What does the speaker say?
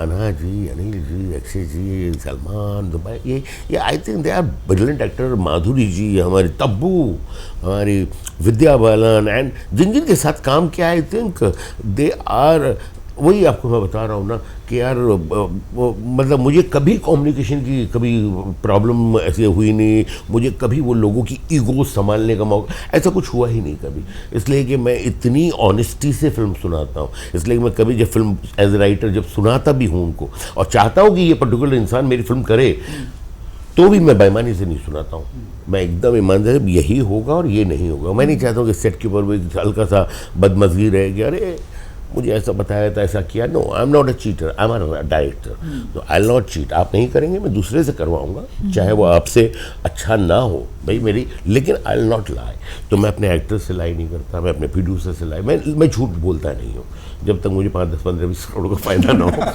Rana ji, Anil ji, Akshay ji, Salman, Dubai, ये I think they are brilliant actor. Madhuri ji, हमारी तब्बू, हमारी विद्या बालन, एंड जिन जिन के साथ काम किया, आई थिंक दे आर, वही आपको मैं बता रहा हूँ ना कि यार मतलब मुझे कभी कम्युनिकेशन की कभी प्रॉब्लम ऐसे हुई नहीं, मुझे कभी वो लोगों की ईगो संभालने का मौका ऐसा कुछ हुआ ही नहीं कभी। इसलिए कि मैं इतनी ऑनेस्टी से फिल्म सुनाता हूँ, इसलिए मैं कभी जब फिल्म एज ए राइटर जब सुनाता भी हूँ उनको और चाहता हूँ कि ये पर्टिकुलर इंसान मेरी फिल्म करे, तो भी मैं बेईमानी से नहीं सुनाता हूँ। मैं एकदम ईमानदारी, यही होगा और ये नहीं होगा। मैं नहीं चाहता हूँ कि सेट के ऊपर वो एक हल्का सा बदमज़गी रहेगी, अरे मुझे ऐसा बताया था, ऐसा किया। No, I am not a cheater, I am a director, तो आई नॉट चीट। आप नहीं करेंगे, मैं दूसरे से करवाऊंगा, चाहे वो आपसे अच्छा ना हो भाई मेरी, लेकिन आई विल नॉट लाई। तो मैं अपने एक्टर से लाई नहीं करता, मैं अपने प्रोड्यूसर से लाई, मैं झूठ बोलता नहीं हूँ जब तक मुझे 5, 10, 15, 20 करोड़ का फ़ायदा ना हो।